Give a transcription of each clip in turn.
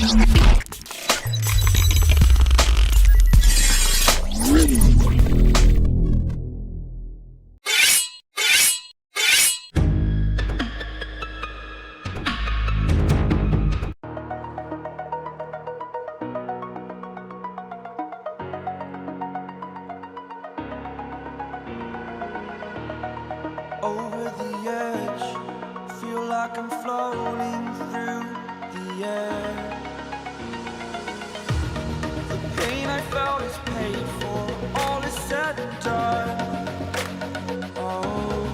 Over the edge, feel like I'm floating through the air. The pain I felt is paid for, all is said and done. Oh,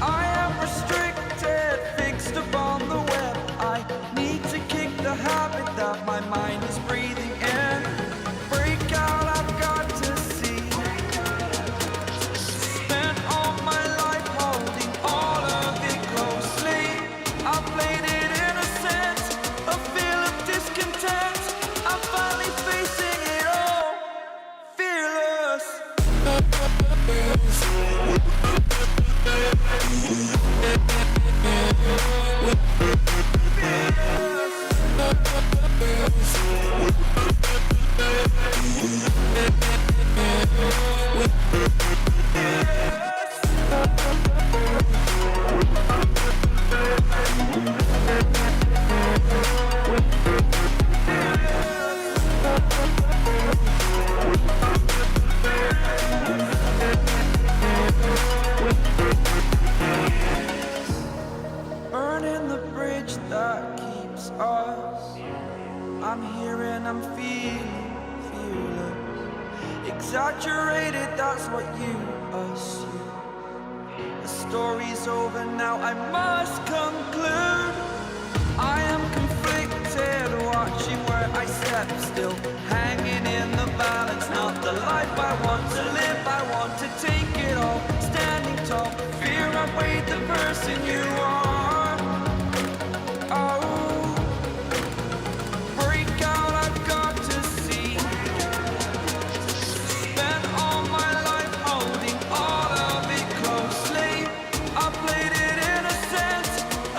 I am restricted, fixed upon the web. I need to kick the habit that my mind is breathing in. Break out, I've got to see. Spent all my life holding all of it closely. I played it innocent, a feel of discontent. I'm finally facing it all, fearless. Burning the bridge that keeps us. I'm here and I'm feeling fearless. Exaggerated, that's what you assume. The story's over now, I must conclude. I am conflicted, watching where I step still, hanging in the balance. Not the life I want to live, I want to take it all. Standing tall, fear outweighed the person you are. Oh, break out, I've got to see. Spent all my life holding all of it closely. I played it innocent,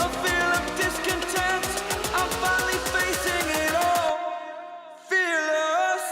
a feel of discontent. I'm finally facing it all, fearless.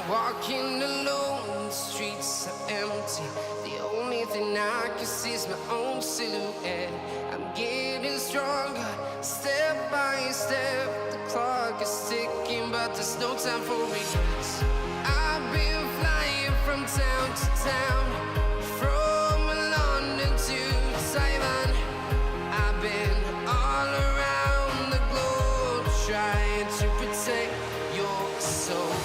Walking alone, the streets are empty. The only thing I can see is my own silhouette. I'm getting stronger, step by step. The clock is ticking, but there's no time for regrets. I've been flying from town to town, from London to Taiwan. I've been all around the globe, trying to protect your soul.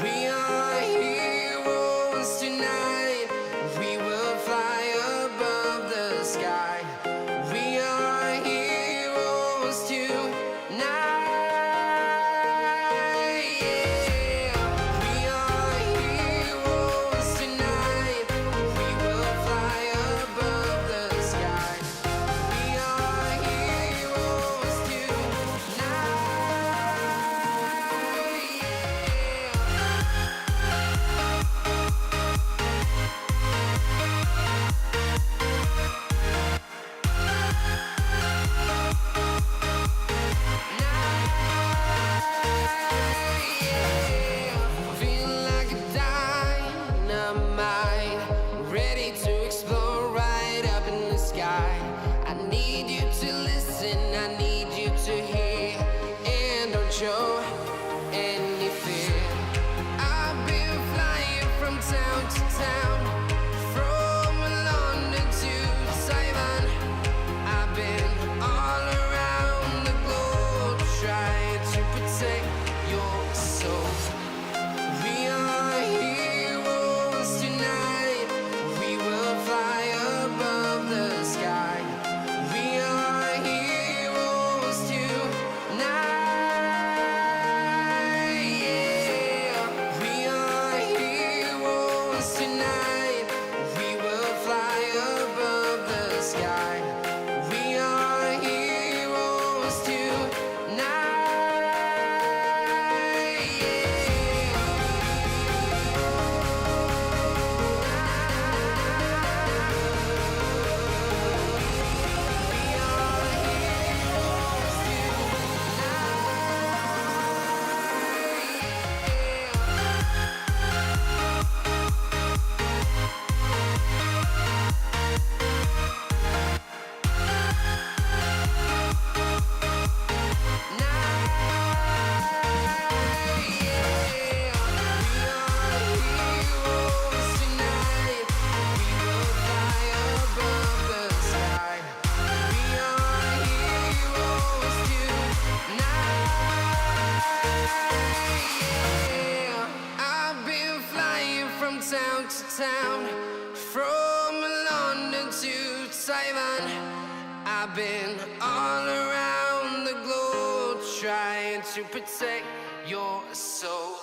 We are heroes tonight. We will fly above the sky. We are heroes tonight. Yeah. We are heroes tonight. Simon. I've been all around the globe trying to protect your soul.